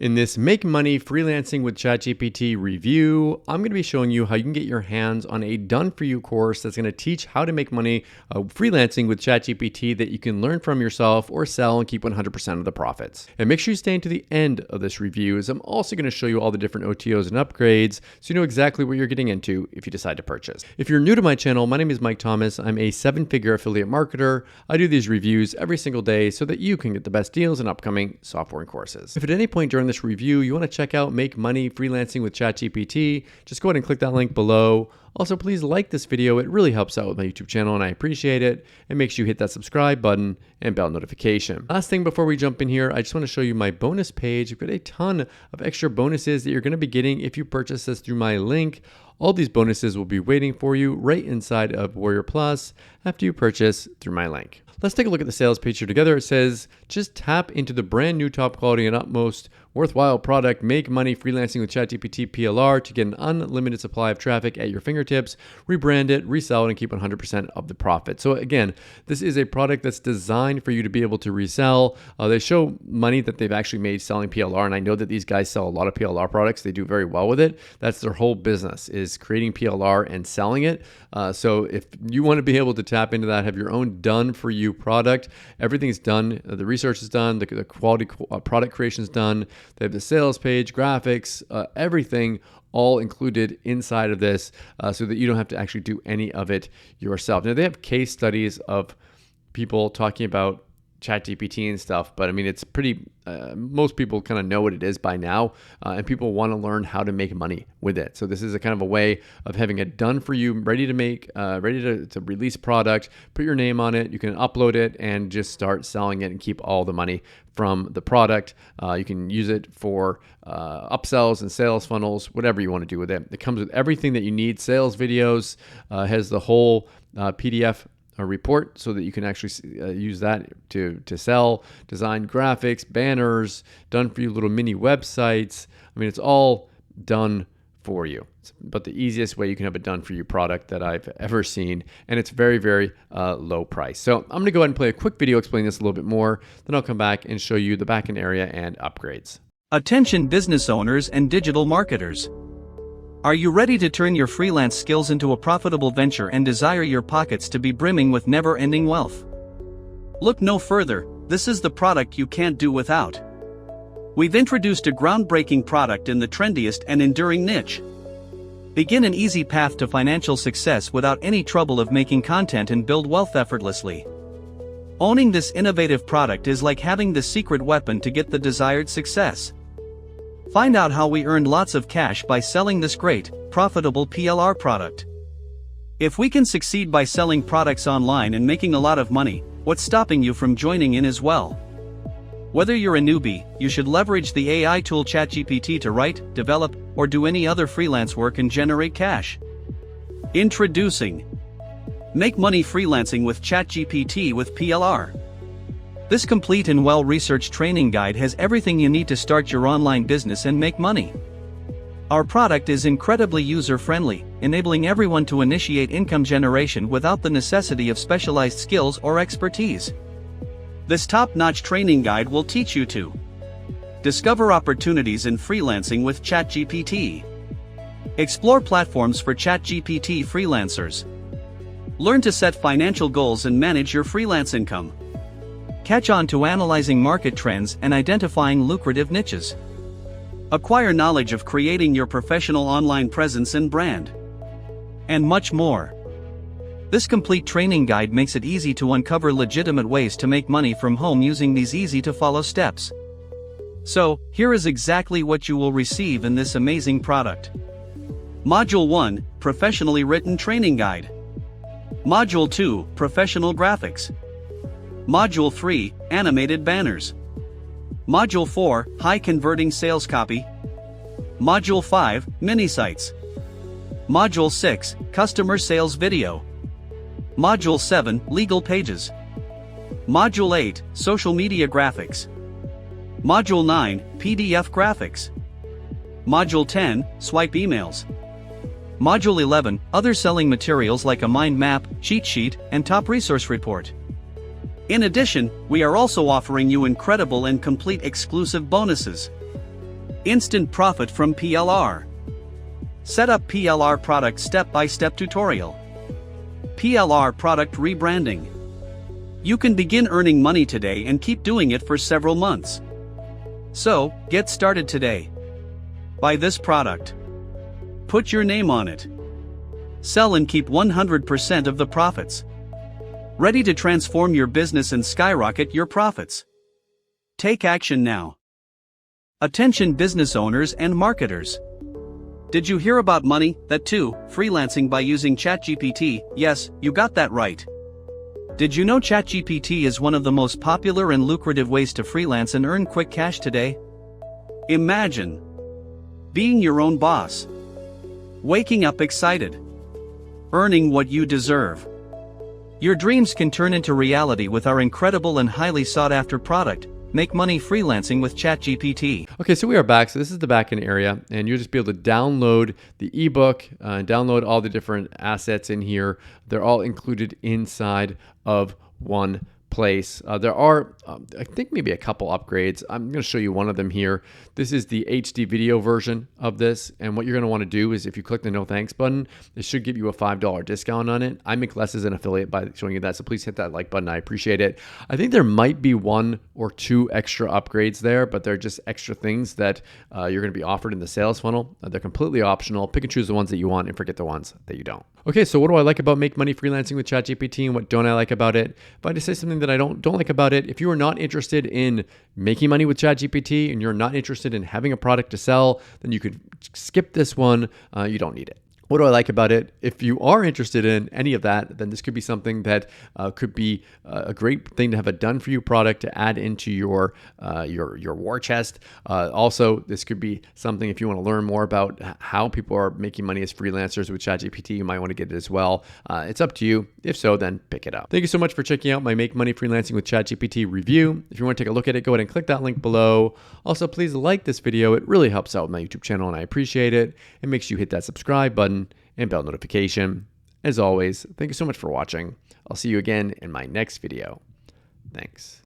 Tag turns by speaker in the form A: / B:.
A: In this Make Money Freelancing with ChatGPT review, I'm going to be showing you how you can get your hands on a done-for-you course that's going to teach how to make money freelancing with ChatGPT that you can learn from yourself or sell and keep 100% of the profits. And make sure you stay until the end of this review, as I'm also going to show you all the different OTOs and upgrades so you know exactly what you're getting into if you decide to purchase. If you're new to my channel, my name is Mike Thomas. I'm a 7-figure affiliate marketer. I do these reviews every single day so that you can get the best deals in upcoming software and courses. If at any point during this review you want to check out Make Money Freelancing with ChatGPT, just go ahead and click that link below. Also, please like this video. It really helps out with my YouTube channel and I appreciate it. And make sure you hit that subscribe button and bell notification. Last thing before we jump in here, I just want to show you my bonus page. We've got a ton of extra bonuses that you're going to be getting if you purchase this through my link. All these bonuses will be waiting for you right inside of Warrior Plus after you purchase through my link. Let's take a look at the sales page here together. It says, just tap into the brand new top quality and utmost worthwhile product, Make Money Freelancing with ChatGPT PLR, to get an unlimited supply of traffic at your fingertips, rebrand it, resell it, and keep 100% of the profit. So again, this is a product that's designed for you to be able to resell. They show money that they've actually made selling PLR, and I know that these guys sell a lot of PLR products. They do very well with it. That's their whole business, is creating PLR and selling it. So if you want to be able to tap into that, have your own done-for-you product, everything's done. The research is done. The quality product creation is done. They have the sales page, graphics, everything all included inside of this so that you don't have to actually do any of it yourself. Now, they have case studies of people talking about ChatGPT and stuff, but I mean, it's pretty, most people kind of know what it is by now, and people want to learn how to make money with it. So this is a kind of a way of having it done for you, ready to make, ready to release product, put your name on it, you can upload it and just start selling it and keep all the money from the product. You can use it for upsells and sales funnels, whatever you want to do with it. It comes with everything that you need, sales videos, has the whole PDF report so that you can actually use that to sell, design graphics, banners, done for you little mini websites. I mean, it's all done for you, but the easiest way you can have a done for you product that I've ever seen, and it's very, very low price. So I'm gonna go ahead and play a quick video explaining this a little bit more, then I'll come back and show you the backend area and upgrades.
B: Attention business owners and digital marketers. Are you ready to turn your freelance skills into a profitable venture and desire your pockets to be brimming with never-ending wealth? Look no further, this is the product you can't do without. We've introduced a groundbreaking product in the trendiest and enduring niche. Begin an easy path to financial success without any trouble of making content and build wealth effortlessly. Owning this innovative product is like having the secret weapon to get the desired success. Find out how we earned lots of cash by selling this great, profitable PLR product. If we can succeed by selling products online and making a lot of money, what's stopping you from joining in as well? Whether you're a newbie, you should leverage the AI tool ChatGPT to write, develop, or do any other freelance work and generate cash. Introducing Make Money Freelancing with ChatGPT with PLR. This complete and well-researched training guide has everything you need to start your online business and make money. Our product is incredibly user-friendly, enabling everyone to initiate income generation without the necessity of specialized skills or expertise. This top-notch training guide will teach you to discover opportunities in freelancing with ChatGPT, explore platforms for ChatGPT freelancers, learn to set financial goals and manage your freelance income, catch on to analyzing market trends and identifying lucrative niches, acquire knowledge of creating your professional online presence and brand, and much more. This complete training guide makes it easy to uncover legitimate ways to make money from home using these easy-to-follow steps. So, here is exactly what you will receive in this amazing product. Module 1, Professionally Written Training Guide. Module 2, Professional Graphics. Module 3, Animated Banners. Module 4, High Converting Sales Copy. Module 5, Mini Sites. Module 6, Customer Sales Video. Module 7, Legal Pages. Module 8, Social Media Graphics. Module 9, PDF Graphics. Module 10, Swipe Emails. Module 11, Other Selling Materials like a mind map, cheat sheet, and top resource report. In addition, we are also offering you incredible and complete exclusive bonuses. Instant profit from PLR. Set up PLR product step-by-step tutorial. PLR product rebranding. You can begin earning money today and keep doing it for several months. So, get started today. Buy this product. Put your name on it. Sell and keep 100% of the profits. Ready to transform your business and skyrocket your profits. Take action now. Attention business owners and marketers. Did you hear about money, that too, freelancing by using ChatGPT? Yes, you got that right. Did you know ChatGPT is one of the most popular and lucrative ways to freelance and earn quick cash today? Imagine being your own boss. Waking up excited. Earning what you deserve. Your dreams can turn into reality with our incredible and highly sought-after product. Make money freelancing with ChatGPT.
A: Okay, so we are back. So this is the backend area, and you'll just be able to download the ebook, download all the different assets in here. They're all included inside of one place. There are, I think, maybe a couple upgrades. I'm going to show you one of them here. This is the HD video version of this, and what you're going to want to do is if you click the no thanks button, it should give you a $5 discount on it. I make less as an affiliate by showing you that, so please hit that like button. I appreciate it. I think there might be 1 or 2 extra upgrades there, but they're just extra things that you're going to be offered in the sales funnel. They're completely optional. Pick and choose the ones that you want and forget the ones that you don't. Okay, so what do I like about Make Money Freelancing with ChatGPT, and what don't I like about it? If I had to say something that I don't like about it, if you are not interested in making money with ChatGPT and you're not interested in having a product to sell, then you could skip this one. You don't need it. What do I like about it? If you are interested in any of that, then this could be something that could be a great thing to have a done-for-you product to add into your war chest. Also, this could be something if you want to learn more about how people are making money as freelancers with ChatGPT, you might want to get it as well. It's up to you. If so, then pick it up. Thank you so much for checking out my Make Money Freelancing with ChatGPT review. If you want to take a look at it, go ahead and click that link below. Also, please like this video. It really helps out my YouTube channel, and I appreciate it. It makes you hit that subscribe button and bell notification. As always, thank you so much for watching. I'll see you again in my next video. Thanks.